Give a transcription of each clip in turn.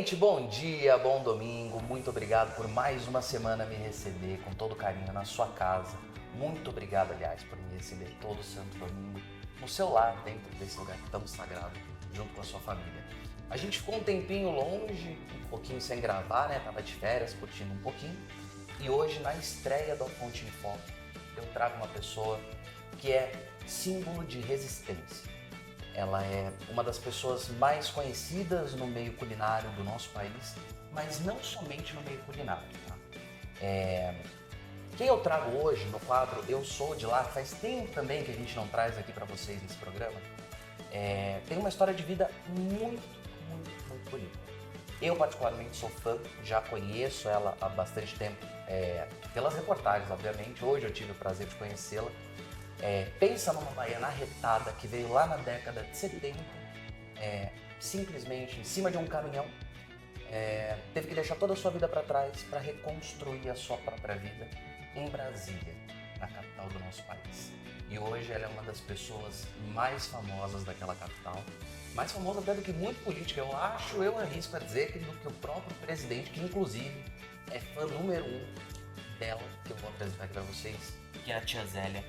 Gente, bom dia, bom domingo. Muito obrigado por mais uma semana me receber com todo carinho na sua casa. Muito obrigado, aliás, por me receber todo santo domingo no seu lar, dentro desse lugar tão sagrado, junto com a sua família. A gente ficou um tempinho longe, um pouquinho sem gravar, né? Tava de férias, curtindo um pouquinho. E hoje, na estreia do A Fonte em Foco, eu trago uma pessoa que é símbolo de resistência. Ela é uma das pessoas mais conhecidas no meio culinário do nosso país, mas não somente no meio culinário, tá? Quem eu trago hoje no quadro Eu Sou de Lá, faz tempo também que a gente não traz aqui para vocês nesse programa, tem uma história de vida muito bonita. Eu particularmente sou fã, já conheço ela há bastante tempo, pelas reportagens, obviamente. Hoje eu tive o prazer de conhecê-la. Pensa numa baiana arretada que veio lá na década de 70, simplesmente em cima de um caminhão, teve que deixar toda a sua vida para trás para reconstruir a sua própria vida em Brasília, na capital do nosso país. E hoje ela é uma das pessoas mais famosas daquela capital, mais famosa até do que muito político. Eu arrisco a dizer que do que o próprio presidente, que inclusive é fã número 1 dela, que eu vou apresentar aqui para vocês, que é a tia Zélia.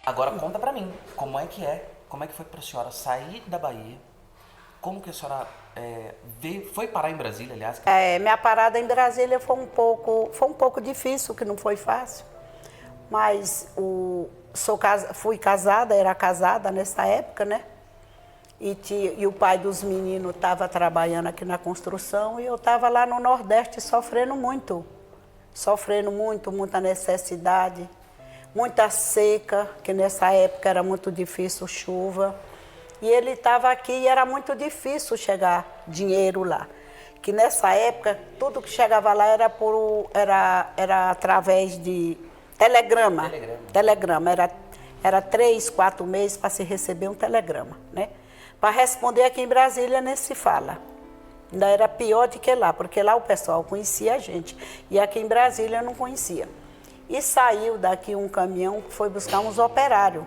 Agora conta pra mim, como é que foi pra senhora sair da Bahia, como que a senhora foi parar em Brasília, aliás? Minha parada em Brasília foi um pouco difícil, que não foi fácil, mas fui casada, era casada nessa época, né? E o pai dos meninos estava trabalhando aqui na construção e eu estava lá no Nordeste sofrendo muito, muita necessidade. Muita seca, que nessa época era muito difícil, chuva. E ele estava aqui e era muito difícil chegar dinheiro lá. Que nessa época, tudo que chegava lá era através de telegrama. Telegrama. Era 3, 4 meses para se receber um telegrama, né? Para responder aqui em Brasília nem se fala. Ainda era pior do que lá, porque lá o pessoal conhecia a gente. E aqui em Brasília não conhecia. E saiu daqui um caminhão que foi buscar uns operários.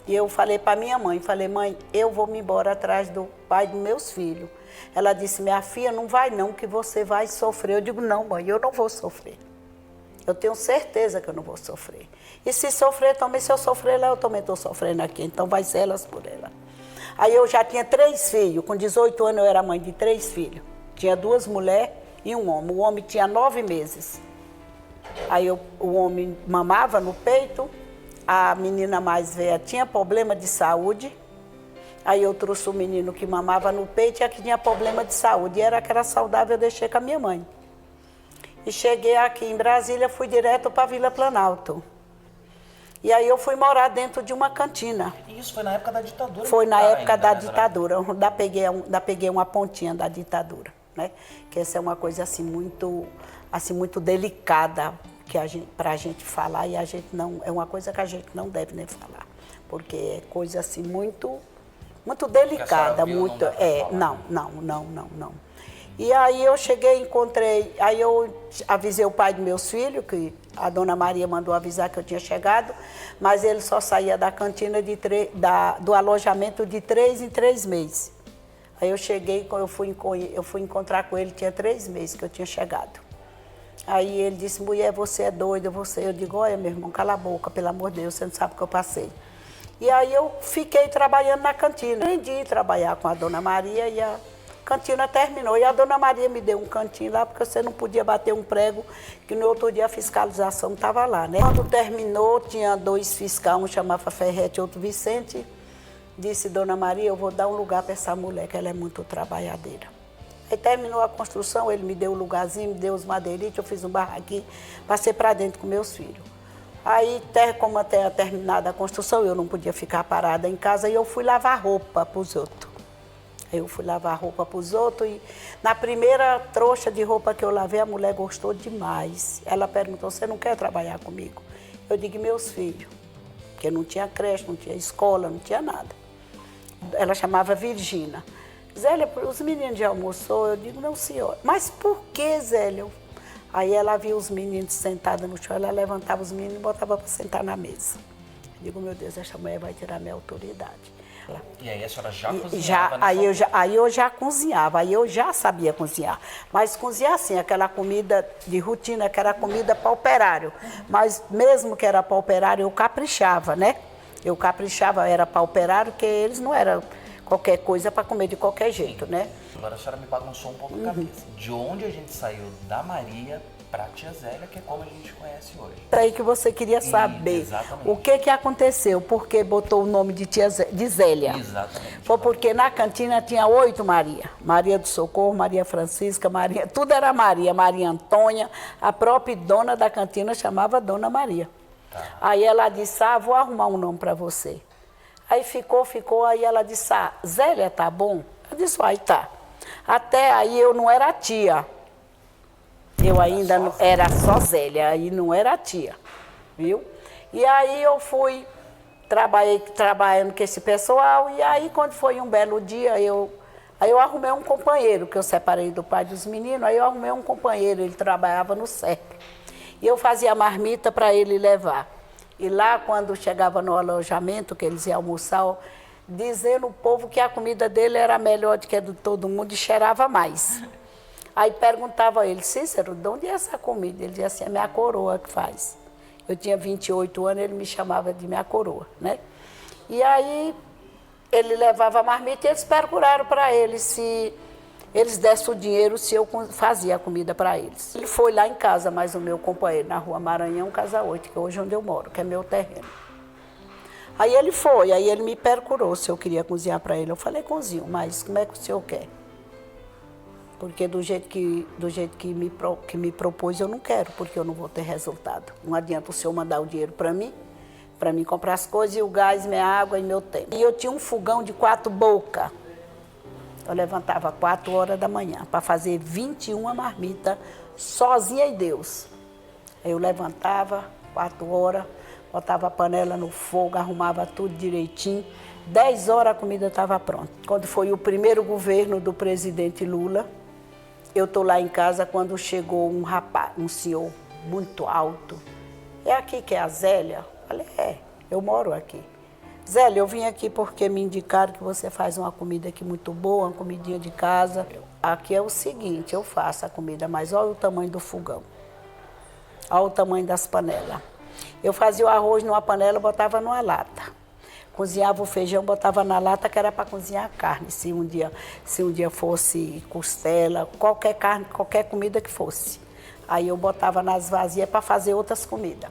E eu falei para minha mãe, mãe, eu vou me embora atrás do pai dos meus filhos. Ela disse, minha filha, não vai não, que você vai sofrer. Eu digo, não, mãe, eu não vou sofrer. Eu tenho certeza que eu não vou sofrer. E se sofrer também, se eu sofrer lá, eu também estou sofrendo aqui. Então vai ser elas por ela. Aí eu já tinha 3 filhos, com 18 anos eu era mãe de 3 filhos. Tinha 2 mulheres e um homem. O homem tinha 9 meses. Aí o homem mamava no peito, a menina mais velha tinha problema de saúde. Aí eu trouxe o menino que mamava no peito e a que tinha problema de saúde. E era que era saudável, eu deixei com a minha mãe. E cheguei aqui em Brasília, fui direto para Vila Planalto. E aí eu fui morar dentro de uma cantina. E isso foi na época da ditadura? Foi na época da ditadura. Ainda peguei uma pontinha da ditadura, né? Que essa é uma coisa assim muito delicada para a gente falar, e a gente não, é uma coisa que a gente não deve nem falar, porque é coisa assim muito delicada, muito, não. E aí eu cheguei, aí eu avisei o pai dos meus filhos, que a dona Maria mandou avisar que eu tinha chegado, mas ele só saía da cantina do alojamento de 3 em 3 meses. Aí eu cheguei, quando eu fui encontrar com ele, tinha 3 meses que eu tinha chegado. Aí ele disse, mulher, você é doida, você. Eu digo, olha, meu irmão, cala a boca, pelo amor de Deus, você não sabe o que eu passei. E aí eu fiquei trabalhando na cantina. Aprendi a trabalhar com a dona Maria e a cantina terminou. E a dona Maria me deu um cantinho lá, porque você não podia bater um prego, que no outro dia a fiscalização estava lá, né? Quando terminou, tinha 2 fiscais, um chamava Ferrete e outro Vicente. Disse, dona Maria, eu vou dar um lugar para essa mulher, que ela é muito trabalhadeira. Aí terminou a construção, ele me deu um lugarzinho, me deu os madeiritos, eu fiz um barraquinho, passei para dentro com meus filhos. Aí, como até terminada a construção, eu não podia ficar parada em casa, e eu fui lavar roupa para os outros. E na primeira trouxa de roupa que eu lavei, a mulher gostou demais. Ela perguntou, você não quer trabalhar comigo? Eu digo, meus filhos, porque não tinha creche, não tinha escola, não tinha nada. Ela chamava Virgínia. Zélia, os meninos já almoçou? Eu digo, não, senhora. Mas por que, Zélia? Aí ela via os meninos sentados no chão, ela levantava os meninos e botava para sentar na mesa. Eu digo, meu Deus, essa mulher vai tirar minha autoridade. E aí a senhora já cozinhava? Aí eu já cozinhava, aí eu já sabia cozinhar. Mas cozinhar assim, aquela comida de rotina, que era comida para operário. Mas mesmo que era para operário, eu caprichava, né? Eu caprichava, era para operário, porque eles não eram qualquer coisa para comer de qualquer jeito, né? Agora a senhora me bagunçou um pouco a cabeça. De onde a gente saiu da Maria para a tia Zélia, que é como a gente conhece hoje. É aí que você queria saber. Exatamente. O que aconteceu, porque botou o nome de de Zélia. Exatamente. Foi porque na cantina tinha 8 Maria. Maria do Socorro, Maria Francisca, Maria, tudo era Maria, Maria Antônia. A própria dona da cantina chamava Dona Maria. Tá. Aí ela disse, vou arrumar um nome para você. Aí ficou, aí ela disse, Zélia, tá bom? Eu disse, tá. Até aí eu não era tia. Eu ainda não, era só Zélia, aí não era tia, viu? E aí eu fui, trabalhei trabalhando com esse pessoal, e aí quando foi um belo dia, aí eu arrumei um companheiro, que eu separei do pai dos meninos, aí eu arrumei um companheiro, ele trabalhava no CEP. E eu fazia marmita para ele levar. E lá, quando chegava no alojamento, que eles iam almoçar, dizendo o povo que a comida dele era melhor do que a de todo mundo e cheirava mais. Aí perguntava a ele, Cícero, de onde é essa comida? Ele dizia assim, é minha coroa que faz. Eu tinha 28 anos, ele me chamava de minha coroa, né? E aí ele levava a marmita e eles procuraram para ele se eles dessem o dinheiro, se eu fazia a comida para eles. Ele foi lá em casa, mas o meu companheiro, na rua Maranhão, Casa 8, que é hoje onde eu moro, que é meu terreno. Aí ele foi, aí ele me procurou se eu queria cozinhar para ele. Eu falei, cozinho, mas como é que o senhor quer? Porque do jeito que me propôs, eu não quero, porque eu não vou ter resultado. Não adianta o senhor mandar o dinheiro para mim comprar as coisas, e o gás, minha água e meu tempo. E eu tinha um fogão de 4 bocas. Eu levantava 4 horas da manhã para fazer 21 marmitas, sozinha e Deus. Aí eu levantava 4 horas, botava a panela no fogo, arrumava tudo direitinho. 10 horas a comida estava pronta. Quando foi o primeiro governo do presidente Lula, eu estou lá em casa quando chegou um rapaz, um senhor muito alto. É aqui que é a Zélia? Eu falei, eu moro aqui. Zélia, eu vim aqui porque me indicaram que você faz uma comida aqui muito boa, uma comidinha de casa. Aqui é o seguinte, eu faço a comida, mas olha o tamanho do fogão. Olha o tamanho das panelas. Eu fazia o arroz numa panela, botava numa lata. Cozinhava o feijão, botava na lata, que era para cozinhar a carne. Se um dia fosse costela, qualquer carne, qualquer comida que fosse. Aí eu botava nas vasilhas para fazer outras comidas.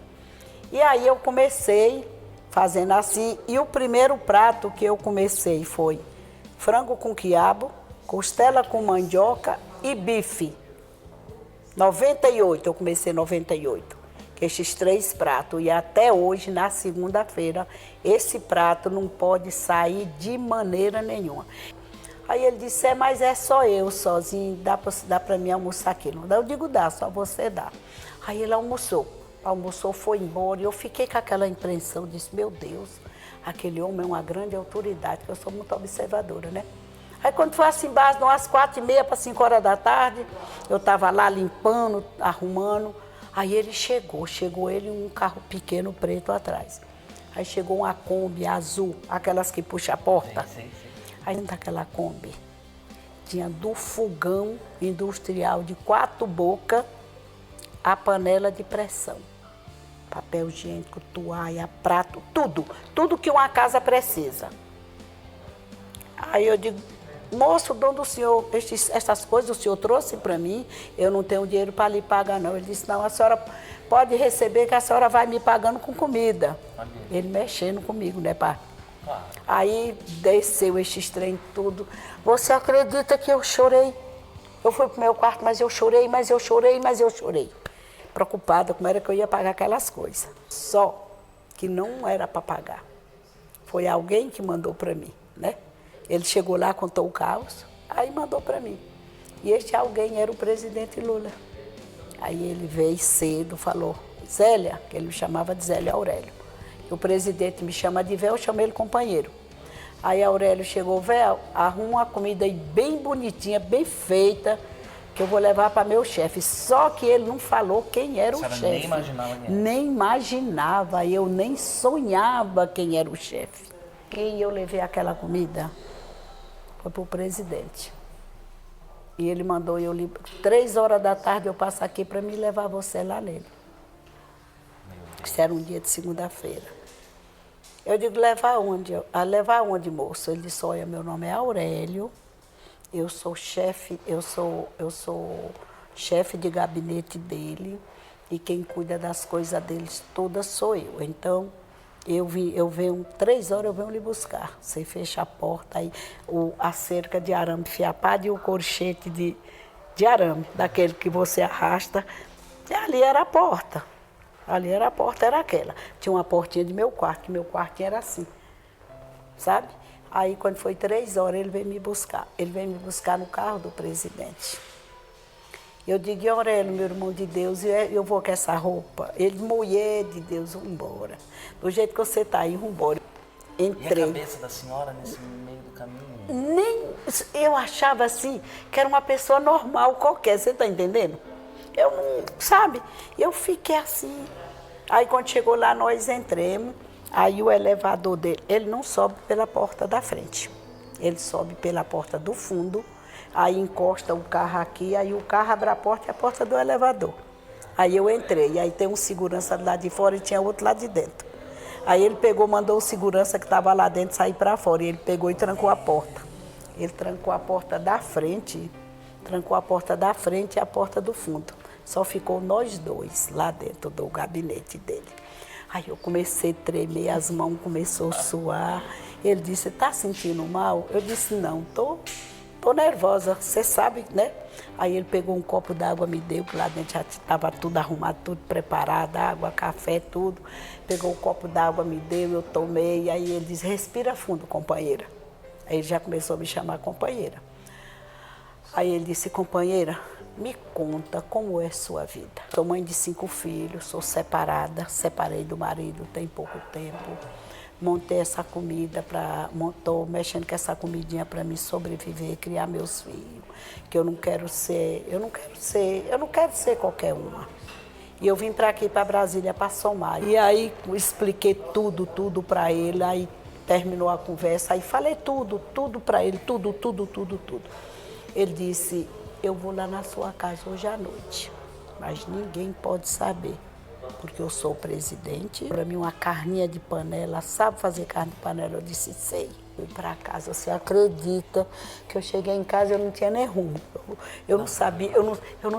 E aí eu comecei fazendo assim. E o primeiro prato que eu comecei foi frango com quiabo, costela com mandioca e bife. 98, eu comecei em 98. Esses 3 pratos, e até hoje, na segunda-feira, esse prato não pode sair de maneira nenhuma. Aí ele disse, mas é só eu sozinho, dá para mim almoçar aqui. Não dá? Eu digo, dá, só você dá. Aí ele almoçou, foi embora, e eu fiquei com aquela impressão, disse, meu Deus, aquele homem é uma grande autoridade, que eu sou muito observadora, né? Aí quando foi assim, embaixo, umas 4h30 para 5 horas da tarde, eu estava lá limpando, arrumando. Aí ele chegou ele um carro pequeno preto atrás. Aí chegou uma Kombi azul, aquelas que puxa a porta. Sim. Aí dentro daquela Kombi tinha do fogão industrial de 4 bocas a panela de pressão. Papel higiênico, toalha, prato, tudo que uma casa precisa. Aí eu digo, moço, dono do senhor, essas coisas o senhor trouxe para mim, eu não tenho dinheiro para lhe pagar não. Ele disse, não, a senhora pode receber que a senhora vai me pagando com comida. Ele mexendo comigo, né, pai? Claro. Aí desceu esses trem tudo. Você acredita que eu chorei? Eu fui pro meu quarto, mas eu chorei. Preocupada como era que eu ia pagar aquelas coisas. Só que não era para pagar. Foi alguém que mandou para mim, né? Ele chegou lá, contou o caos, aí mandou para mim. E este alguém era o presidente Lula. Aí ele veio cedo, falou, Zélia, que ele me chamava de Zélia Aurélio. O presidente me chama de véu, eu chamo ele companheiro. Aí a Aurélio chegou, velho, arruma uma comida aí bem bonitinha, bem feita, que eu vou levar para meu chefe. Só que ele não falou quem era o chefe. Nem imaginava quem era. Nem imaginava, eu nem sonhava quem era o chefe. Quem eu levei aquela comida foi para o presidente. E ele mandou 3 horas da tarde eu passo aqui para me levar você lá nele. Isso era um dia de segunda-feira. Eu digo, levar onde, moço? Ele disse, olha, meu nome é Aurélio, eu sou chefe de gabinete dele e quem cuida das coisas deles todas sou eu. Então, eu venho 3 horas, eu venho lhe buscar. Você fecha a porta aí, a cerca de arame fiapado e o corchete de arame, daquele que você arrasta. E ali era a porta. Ali era a porta, era aquela. Tinha uma portinha de meu quarto, que meu quarto era assim, sabe? Aí, quando foi 3 horas, ele veio me buscar. Ele veio me buscar no carro do presidente. Eu digo, Aurélio, meu irmão de Deus, eu vou com essa roupa. Ele, mulher de Deus, vamos embora. Do jeito que você está aí, vamos embora. Entrei. E a cabeça da senhora nesse meio do caminho? Eu achava assim, que era uma pessoa normal qualquer, você está entendendo? Eu não, sabe? Eu fiquei assim. Aí quando chegou lá, nós entramos, aí o elevador dele, ele não sobe pela porta da frente, ele sobe pela porta do fundo, aí encosta o carro aqui, aí o carro abre a porta e a porta do elevador. Aí eu entrei, aí tem um segurança lá de fora e tinha outro lá de dentro. Aí ele pegou, mandou o segurança que estava lá dentro sair para fora, e ele pegou e trancou a porta. Ele trancou a porta da frente, e a porta do fundo. Só ficou nós dois lá dentro do gabinete dele. Aí eu comecei a tremer, as mãos começaram a suar. Ele disse, tá sentindo mal? Eu disse, não, tô nervosa, você sabe, né? Aí ele pegou um copo d'água, me deu, que lá dentro já estava tudo arrumado, tudo preparado, água, café, tudo. Pegou um copo d'água, me deu, eu tomei. Aí ele disse, respira fundo, companheira. Aí ele já começou a me chamar companheira. Aí ele disse, companheira, me conta como é sua vida. Sou mãe de 5 filhos, sou separada, separei do marido tem pouco tempo. Montei essa comida, estou mexendo com essa comidinha para me sobreviver, criar meus filhos. Que eu não quero ser qualquer uma. E eu vim para aqui, para Brasília, para somar. E aí expliquei tudo para ele, aí terminou a conversa, aí falei tudo para ele, tudo. Ele disse, eu vou lá na sua casa hoje à noite, mas ninguém pode saber, porque eu sou o presidente. Para mim, uma carninha de panela, sabe fazer carne de panela? Eu disse, sei. Fui para casa, você acredita que eu cheguei em casa e eu não tinha nem rumo. Eu não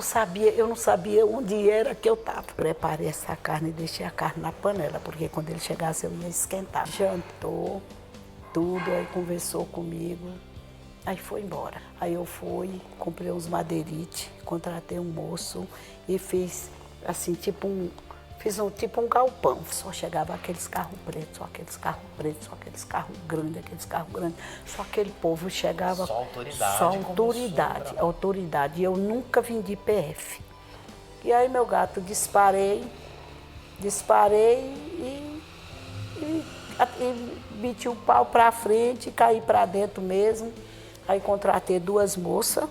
sabia onde era que eu estava. Preparei essa carne e deixei a carne na panela, porque quando ele chegasse eu ia esquentar. Jantou, tudo, aí conversou comigo. Aí foi embora. Aí eu fui, comprei uns madeirites, contratei um moço e fiz assim, tipo um galpão. Só chegava aqueles carros pretos, só aqueles carros grandes. Só aquele povo chegava. Só autoridade. Só autoridade. E eu nunca vendi PF. E aí, meu gato, disparei e meti o pau pra frente, caí pra dentro mesmo. Aí contratei 2 moças,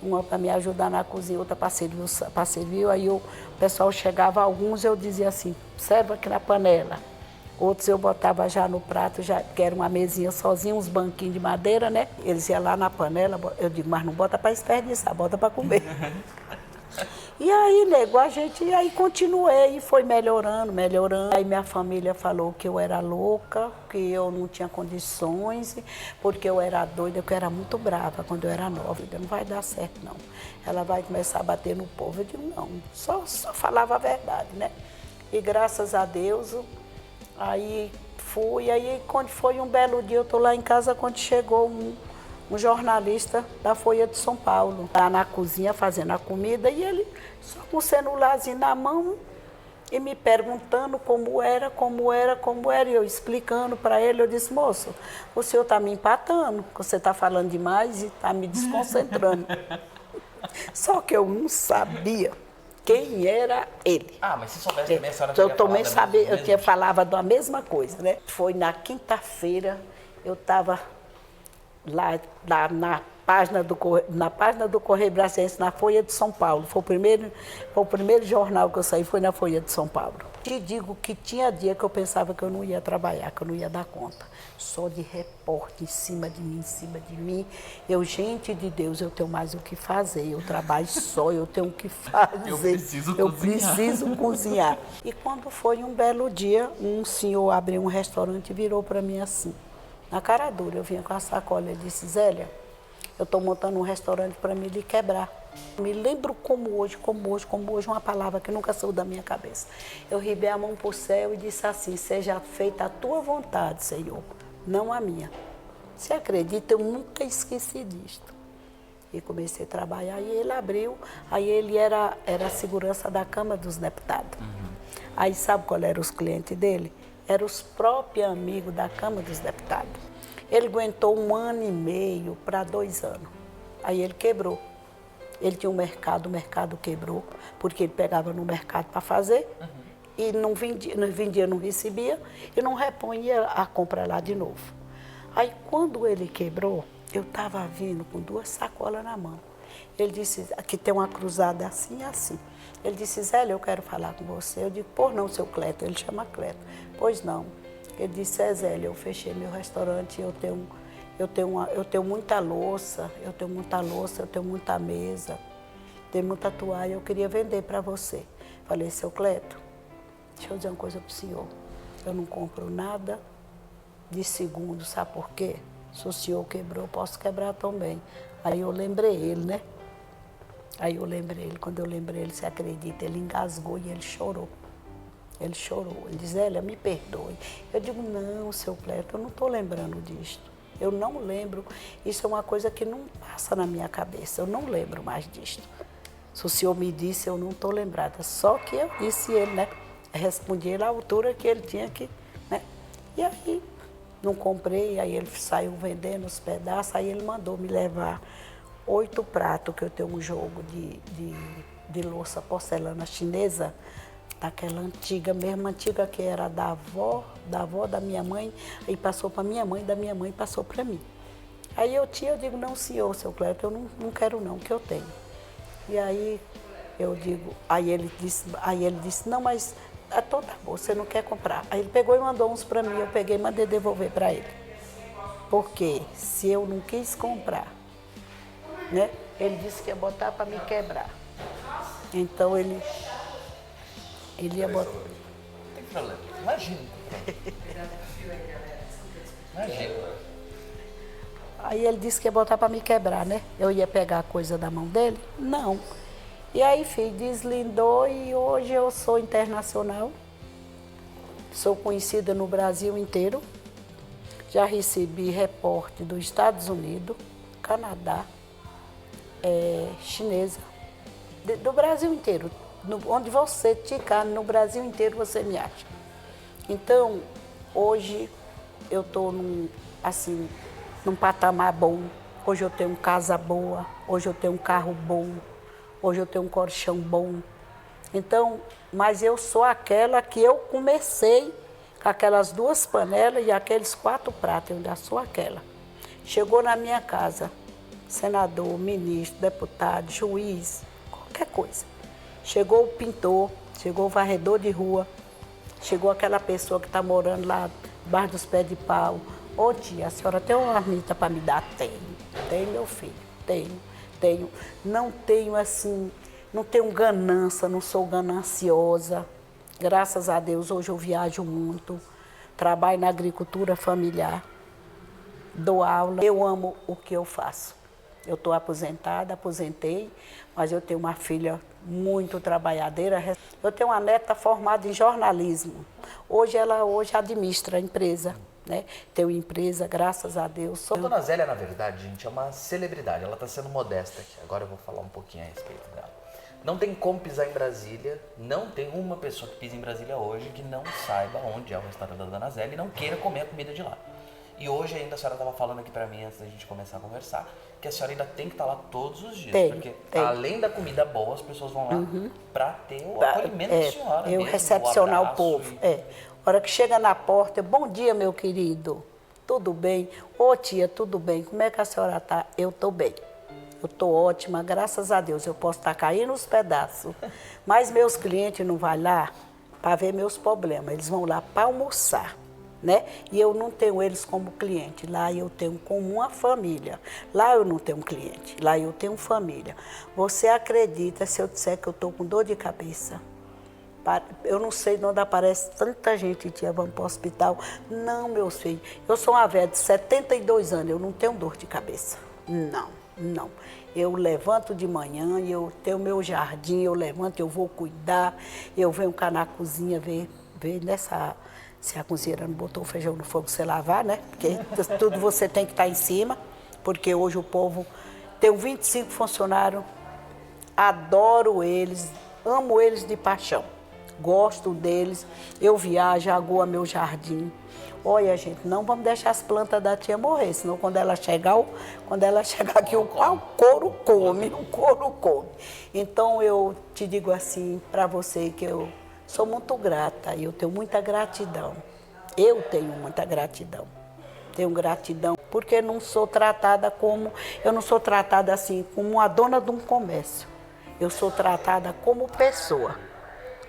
uma para me ajudar na cozinha, outra para servir. Aí o pessoal chegava, alguns eu dizia assim, serve aqui na panela. Outros eu botava já no prato, que era uma mesinha sozinha, uns banquinhos de madeira, né? Eles iam lá na panela, eu digo, mas não bota para desperdiçar, bota para comer. E aí, nego, aí continuei, foi melhorando. Aí minha família falou que eu era louca, que eu não tinha condições, porque eu era doida, que eu era muito brava quando eu era nova. Não vai dar certo, não. Ela vai começar a bater no povo. Eu digo, não, só falava a verdade, né? E graças a Deus, aí fui. Aí quando foi um belo dia, eu estou lá em casa, quando chegou um jornalista da Folha de São Paulo, lá na cozinha fazendo a comida, e ele só com o celularzinho na mão e me perguntando como era, e eu explicando para ele. Eu disse, moço, o senhor está me empatando, você está falando demais e está me desconcentrando. Só que eu não sabia quem era ele. Ah, mas se soubesse também, a senhora eu também sabia, eu tinha falava da mesma coisa, né? Foi na quinta-feira eu estava lá na página do Correio Brasiliense, na Folha de São Paulo. Foi o primeiro jornal que eu saí, foi na Folha de São Paulo. Te digo que tinha dia que eu pensava que eu não ia trabalhar, que eu não ia dar conta. Só de repórter em cima de mim, em cima de mim. Eu, gente de Deus, eu tenho mais o que fazer. Eu trabalho só, eu tenho o que fazer. Eu preciso cozinhar. E quando foi um belo dia, um senhor abriu um restaurante e virou para mim assim, na cara dura. Eu vinha com a sacola e disse: Zélia, eu estou montando um restaurante para me lhe quebrar. Me lembro como hoje, uma palavra que nunca saiu da minha cabeça. Eu ribei a mão para o céu e disse assim: seja feita a tua vontade, Senhor, não a minha. Você acredita? Eu nunca esqueci disto. E comecei a trabalhar e ele abriu. Aí ele era a segurança da Câmara dos Deputados. Aí sabe qual eram os clientes dele? Eram os próprios amigos da Câmara dos Deputados. Ele aguentou 1 ano e meio para 2 anos. Aí ele quebrou. Ele tinha um mercado, o mercado quebrou, porque ele pegava no mercado para fazer e não vendia, não recebia e não repunha a compra lá de novo. Aí quando ele quebrou, eu estava vindo com 2 sacolas na mão. Ele disse: aqui tem uma cruzada assim e assim. Ele disse: Zélia, eu quero falar com você. Eu digo: pois não, seu Cleto. Ele chama Cleto. Pois não. Ele disse: Zélia, eu fechei meu restaurante, eu tenho muita louça, eu tenho muita mesa, tenho muita toalha, eu queria vender para você. Falei: seu Cleto, deixa eu dizer uma coisa para o senhor. Eu não compro nada de segundo, sabe por quê? Se o senhor quebrou, eu posso quebrar também. Aí eu lembrei ele, né? Quando eu lembrei ele, você acredita, ele engasgou e ele chorou. Ele chorou, ele disse: Zélia, me perdoe. Eu digo: não, seu Cleto, eu não estou lembrando disto. Eu não lembro, isso é uma coisa que não passa na minha cabeça, eu não lembro mais disto. Se o senhor me disse, eu não estou lembrada. Só que eu disse ele, né? Respondi ele à altura que ele tinha que, né? E aí, não comprei, aí ele saiu vendendo os pedaços, aí ele mandou me levar 8 pratos, que eu tenho um jogo de louça porcelana chinesa, daquela antiga, mesmo antiga que era da avó da minha mãe, e passou para minha mãe, da minha mãe passou para mim. Aí eu digo: não, senhor, seu Cleto, eu não quero não, que eu tenho. E aí eu digo, aí ele disse: não, mas então tá bom, você não quer comprar. Aí ele pegou e mandou uns para mim, eu peguei e mandei devolver para ele. Porque se eu não quis comprar, né, ele disse que ia botar para me quebrar. Então ele ia botar. Não tem problema. Imagina. Aí ele disse que ia botar para me quebrar, né? Eu ia pegar a coisa da mão dele? Não. E aí, filho, deslindou e hoje eu sou internacional. Sou conhecida no Brasil inteiro. Já recebi repórter dos Estados Unidos, Canadá, chinesa, do Brasil inteiro. Onde você ticar, no Brasil inteiro você me acha. Então, hoje eu estou num patamar bom. Hoje eu tenho casa boa, hoje eu tenho um carro bom, hoje eu tenho um colchão bom. Então, mas eu sou aquela que eu comecei com aquelas 2 panelas e aqueles 4 pratos, eu ainda sou aquela. Chegou na minha casa, senador, ministro, deputado, juiz, qualquer coisa. Chegou o pintor, chegou o varredor de rua, chegou aquela pessoa que está morando lá debaixo dos pés de pau. Ô tia, a senhora tem uma marmita para me dar? Tenho, meu filho, tenho. Não tenho assim, não tenho ganância, não sou gananciosa. Graças a Deus, hoje eu viajo muito, trabalho na agricultura familiar, dou aula. Eu amo o que eu faço. Eu estou aposentada, aposentei, mas eu tenho uma filha muito trabalhadeira. Eu tenho uma neta formada em jornalismo. Ela administra a empresa, né? Tenho empresa, graças a Deus. A Dona Zélia, na verdade, gente, é uma celebridade. Ela está sendo modesta aqui. Agora eu vou falar um pouquinho a respeito dela. Não tem como pisar em Brasília, não tem uma pessoa que pisa em Brasília hoje que não saiba onde é o restaurante da Dona Zélia e não queira comer a comida de lá. E hoje ainda a senhora estava falando aqui para mim, antes da gente começar a conversar, que a senhora ainda tem que estar lá todos os dias. Porque além da comida boa, as pessoas vão lá para ter o acolhimento da senhora. Eu mesmo, recepcionar o abraço povo. A hora que chega na porta, bom dia, meu querido. tudo bem? Ô tia, tudo bem? Como é que a senhora está? Eu estou bem. Eu estou ótima, graças a Deus. Eu posso estar caindo nos pedaços. Mas meus clientes não vão lá para ver meus problemas. Eles vão lá para almoçar, né? E eu não tenho eles como cliente. Lá eu tenho como uma família. Lá eu não tenho cliente. Lá eu tenho família. Você acredita se eu disser que eu estou com dor de cabeça? Eu não sei de onde aparece tanta gente, tia, vamos para o hospital. Não, meu filho, eu sou uma velha de 72 anos, eu não tenho dor de cabeça. Não, não. Eu levanto de manhã, eu tenho meu jardim, eu levanto, eu vou cuidar, eu venho cá na cozinha ver nessa... Se a cozinheira não botou o feijão no fogo, você lavar, né? Porque tudo você tem que estar em cima, porque hoje o povo... Tenho 25 funcionários, adoro eles, amo eles de paixão. Gosto deles, eu viajo, aguo meu jardim. Olha, gente, não vamos deixar as plantas da tia morrer, senão quando ela chegar aqui, o couro come. Então eu te digo assim para você que eu sou muito grata, eu tenho muita gratidão. Eu tenho muita gratidão. Tenho gratidão porque eu não sou tratada assim como uma dona de um comércio. Eu sou tratada como pessoa.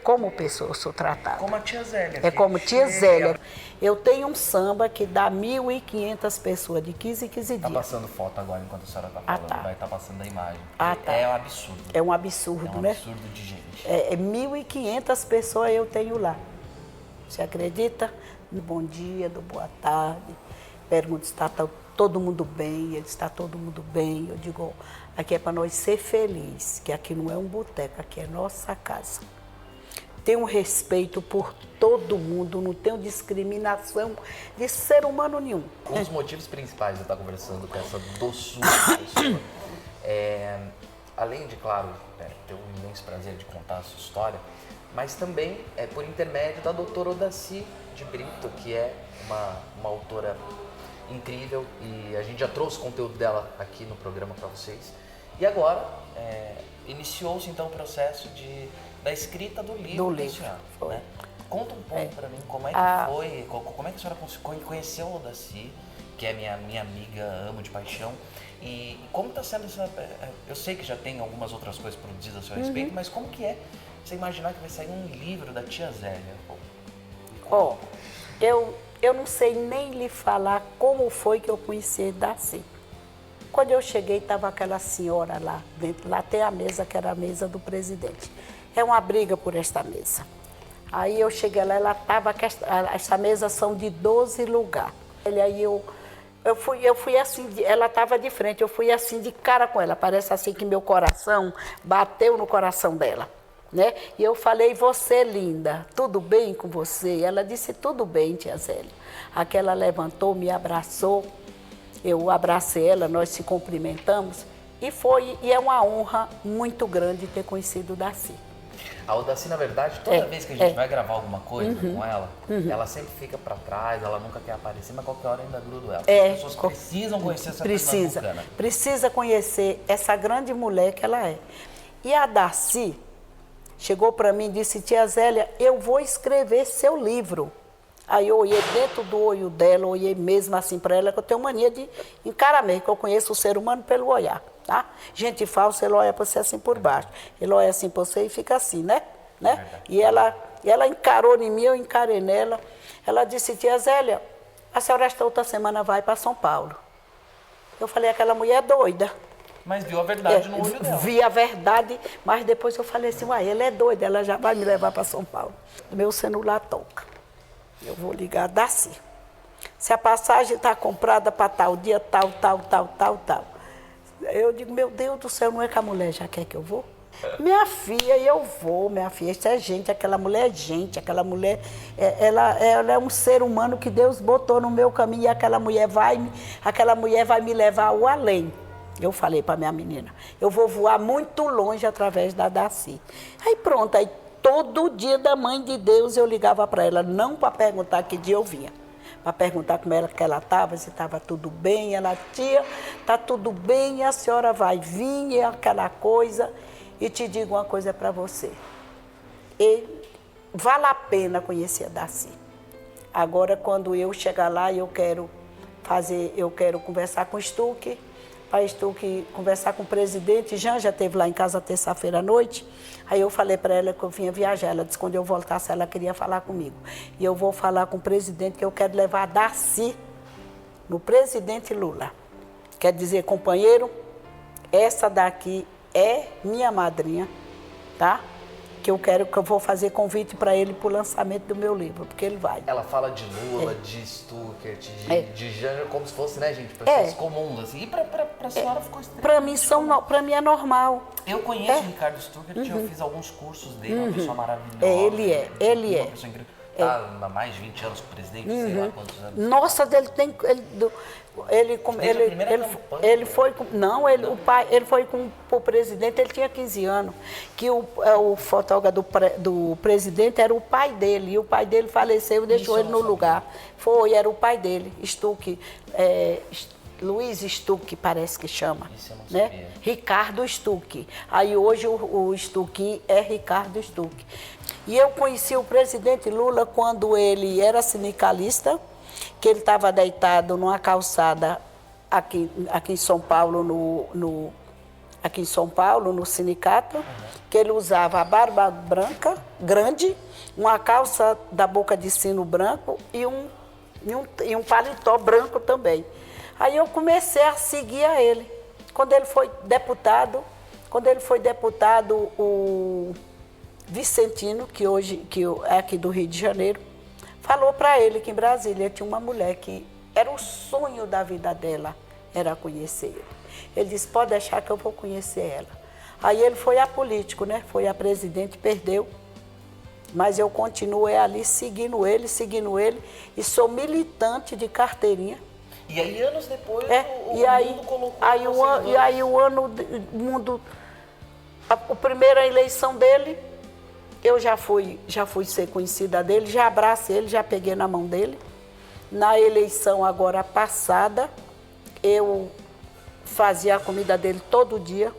Como pessoa eu sou tratada. Como a tia Zélia. É como tia Zélia. Eu tenho um samba que dá 1.500 pessoas, de 15 em 15 dias. Tá passando foto agora enquanto a senhora tá falando. Tá. Vai estar passando a imagem. Tá. É um absurdo. É um absurdo, né? É um absurdo de gente. 1.500 pessoas eu tenho lá. Você acredita? Do bom dia, do boa tarde. Pergunto se está todo mundo bem. Ele está todo mundo bem. Eu digo, aqui é para nós ser felizes, que aqui não é um boteco, aqui é nossa casa. Tenho respeito por todo mundo, não tenho discriminação de ser humano nenhum. Um dos motivos principais de eu estar conversando com essa doçura pessoa além de, claro, ter um imenso prazer de contar a sua história, mas também é por intermédio da doutora Odaci de Brito, que é uma autora incrível e a gente já trouxe conteúdo dela aqui no programa para vocês. E agora iniciou-se então o processo da escrita do livro da senhora, né? Conta um pouco para mim como é que foi, como é que a senhora conheceu a Odaci, que é minha amiga, amo de paixão, e como está sendo essa... Eu sei que já tem algumas outras coisas produzidas a seu respeito, mas como que é você imaginar que vai sair um livro da tia Zélia? Eu não sei nem lhe falar como foi que eu conheci Daci. Quando eu cheguei, estava aquela senhora lá dentro, lá tem a mesa que era a mesa do presidente. É uma briga por esta mesa. Aí eu cheguei lá, ela estava, essa mesa são de 12 lugares. E aí eu fui assim, ela estava de frente, eu fui assim de cara com ela, parece assim que meu coração bateu no coração dela, né? E eu falei, você linda, tudo bem com você? Ela disse, tudo bem, tia Zélia. Aquela levantou, me abraçou, eu abracei ela, nós se cumprimentamos e é uma honra muito grande ter conhecido o Daci. A Odaci, na verdade, toda vez que a gente vai gravar alguma coisa com ela, ela sempre fica para trás, ela nunca quer aparecer, mas qualquer hora ainda grudo ela. As pessoas precisam conhecer essa pernambucana. Precisa conhecer essa grande mulher que ela é. E a Daci chegou para mim e disse, tia Zélia, eu vou escrever seu livro. Aí eu olhei dentro do olho dela, olhei mesmo assim para ela, que eu tenho mania de encarar mesmo, que eu conheço o ser humano pelo olhar, tá? Gente falsa, ele olha para você assim por baixo, ele olha assim para você e fica assim, né? E ela encarou em mim, eu encarei nela. Ela disse, tia Zélia, a senhora esta outra semana vai para São Paulo. Eu falei, aquela mulher é doida. Mas viu a verdade no olho dela. Vi a verdade, mas depois eu falei assim, uai, ela é doida, ela já vai me levar para São Paulo. Meu celular toca. Eu vou ligar a Daci. Se a passagem está comprada para tal dia, tal. Eu digo, meu Deus do céu, não é que a mulher já quer que eu vou? Minha filha, eu vou, minha filha, isso é gente, aquela mulher é gente, aquela mulher, ela é um ser humano que Deus botou no meu caminho e aquela mulher vai me levar ao além. Eu falei para minha menina, eu vou voar muito longe através da Daci. Aí pronto, aí todo dia da Mãe de Deus eu ligava para ela, não para perguntar que dia eu vinha, para perguntar como ela estava, se estava tudo bem. Ela, tia, está tudo bem, a senhora vai vir, e aquela coisa. E te digo uma coisa para você, vale a pena conhecer a Daci. Agora, quando eu chegar lá, eu quero eu quero conversar com o Stuck, para Stuck conversar com o presidente. Janja esteve lá em casa terça-feira à noite, aí eu falei para ela que eu vinha viajar, ela disse que quando eu voltasse ela queria falar comigo. E eu vou falar com o presidente que eu quero levar a Darcy no presidente Lula. Quer dizer, companheiro, essa daqui é minha madrinha, tá? Que eu vou fazer convite para ele para o lançamento do meu livro, porque ele vai. Ela fala de Lula, de Stuckert, de Janja, como se fosse, né, gente, pessoas comuns, assim. E para a senhora ficou extremamente... Para mim é normal. Eu conheço o Ricardo Stuckert, eu fiz alguns cursos dele, uma pessoa maravilhosa. Ele é. Uma pessoa incrível. Tá há mais de 20 anos com o presidente, sei lá quantos anos. Nossa, ele foi com o presidente, ele tinha 15 anos, que o fotógrafo do presidente era o pai dele, e o pai dele faleceu e deixou ele no lugar. Era o pai dele, Stuck, Luiz Stuck, parece que chama. Isso eu não né? sabia. Ricardo Stuck. Aí hoje o Stuck é Ricardo Stuck. E eu conheci o presidente Lula quando ele era sindicalista, que ele estava deitado numa calçada aqui em São Paulo, no sindicato, que ele usava a barba branca, grande, uma calça da boca de sino branco e um paletó branco também. Aí eu comecei a seguir a ele. Quando ele foi deputado, o Vicentino, que é aqui do Rio de Janeiro, falou para ele que em Brasília tinha uma mulher que era o sonho da vida dela, era conhecer ele. Ele disse, pode deixar que eu vou conhecer ela. Aí ele foi a político, né? Foi a presidente, perdeu. Mas eu continuei ali seguindo ele, e sou militante de carteirinha. E aí, anos depois, mundo colocou... A primeira eleição dele, eu já fui ser conhecida dele, já abracei ele, já peguei na mão dele. Na eleição agora passada, eu fazia a comida dele todo dia.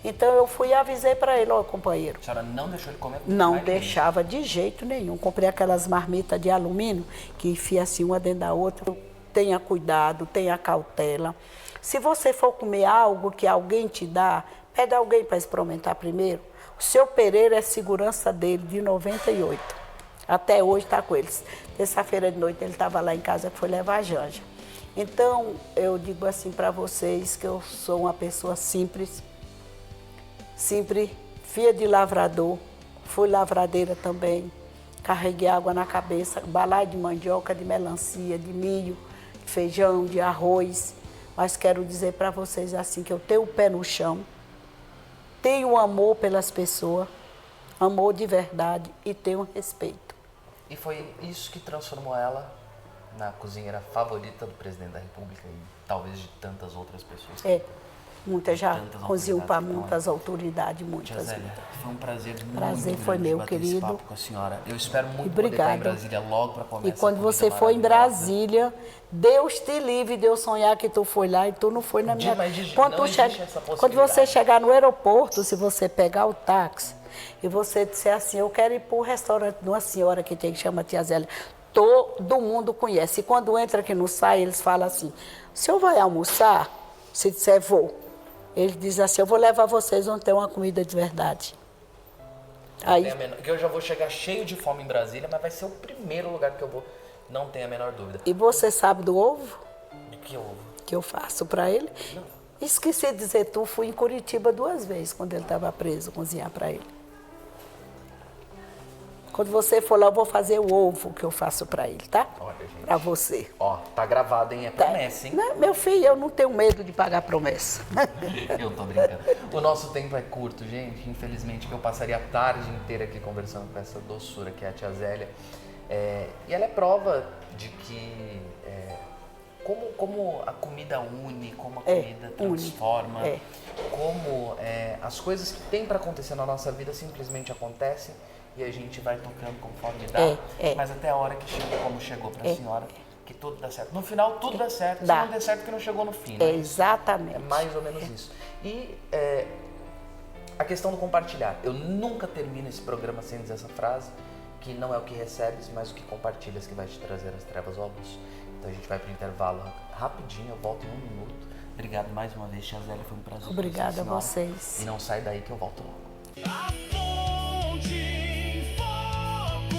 Então eu fui e avisei para ele, companheiro. A senhora não deixou ele comer? Não deixava de jeito nenhum. Comprei aquelas marmitas de alumínio que enfia assim uma dentro da outra. Tenha cuidado, tenha cautela. Se você for comer algo que alguém te dá, pede alguém para experimentar primeiro. O seu Pereira é segurança dele, de 98. Até hoje está com eles. Terça-feira de noite ele estava lá em casa, foi levar a Janja. Então, eu digo assim para vocês que eu sou uma pessoa simples, filha de lavrador, fui lavradeira também, carreguei água na cabeça, balaio de mandioca, de melancia, de milho, de feijão, de arroz. Mas quero dizer para vocês assim que eu tenho o pé no chão, tenho amor pelas pessoas, amor de verdade e tenho respeito. E foi isso que transformou ela na cozinheira favorita do presidente da República e talvez de tantas outras pessoas. Muitas já cozinham para muitas autoridades, muitas. Tia Zélia, foi um prazer muito Prazer foi meu, bater querido. esse papo com a senhora. Eu espero muito Obrigada. poder estar em Brasília logo para comer E quando você for em Brasília, Deus te livre de eu sonhar que tu foi lá e tu não foi na minha... Quando você chegar no aeroporto, se você pegar o táxi e você disser assim, eu quero ir para o restaurante de uma senhora que tem que chama Tia Zélia, todo mundo conhece. E quando entra que não sai, eles falam assim, o senhor vai almoçar? Se disser, vou. Ele diz assim, eu vou levar vocês onde tem uma comida de verdade. Aí, que eu já vou chegar cheio de fome em Brasília, mas vai ser o primeiro lugar que eu vou, não tenho a menor dúvida. E você sabe do ovo? De que ovo? Que eu faço para ele? Não. Esqueci de dizer, fui em Curitiba 2 vezes, quando ele estava preso, cozinhar para ele. Quando você for lá, eu vou fazer o ovo que eu faço para ele, tá? Olha, gente. Para você. Ó, tá gravado, hein? É promessa, hein? Não, meu filho, eu não tenho medo de pagar promessa. Eu tô brincando. O nosso tempo é curto, gente. Infelizmente, que eu passaria a tarde inteira aqui conversando com essa doçura que é a Tia Zélia. E ela é prova de que como a comida une, como a comida transforma, como as coisas que tem para acontecer na nossa vida simplesmente acontecem. E a gente vai tocando conforme dá, mas até a hora que chega, como chegou para a senhora, que tudo dá certo. No final, tudo dá certo, se não der certo, que não chegou no fim. Né? Exatamente. É mais ou menos isso. E a questão do compartilhar. Eu nunca termino esse programa sem dizer essa frase, que não é o que recebes, mas o que compartilhas que vai te trazer as trevas ou a luz. minuto, a gente vai para o intervalo rapidinho, eu volto em 1 minuto. Obrigado mais uma vez, Tia Zélia, foi um prazer. Obrigada a vocês. E não sai daí que eu volto logo. A fonte em foco,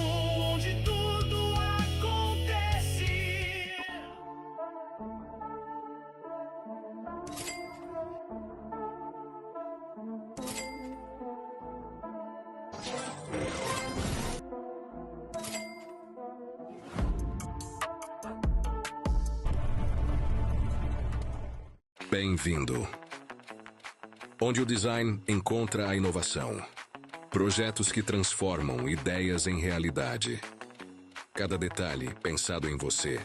onde tudo acontece. Bem-vindo. Onde o design encontra a inovação. Projetos que transformam ideias em realidade. Cada detalhe pensado em você.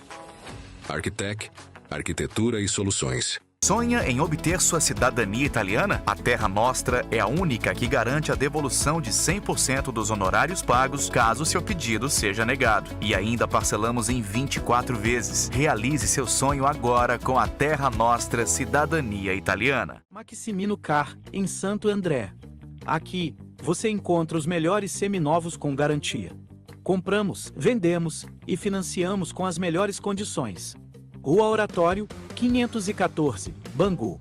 Arquitec, arquitetura e soluções. Sonha em obter sua cidadania italiana? A Terra Nostra é a única que garante a devolução de 100% dos honorários pagos caso seu pedido seja negado. E ainda parcelamos em 24 vezes. Realize seu sonho agora com a Terra Nostra Cidadania Italiana. Maximino Car, em Santo André. Aqui, você encontra os melhores seminovos com garantia. Compramos, vendemos e financiamos com as melhores condições. Rua Oratório, 514, Bangu.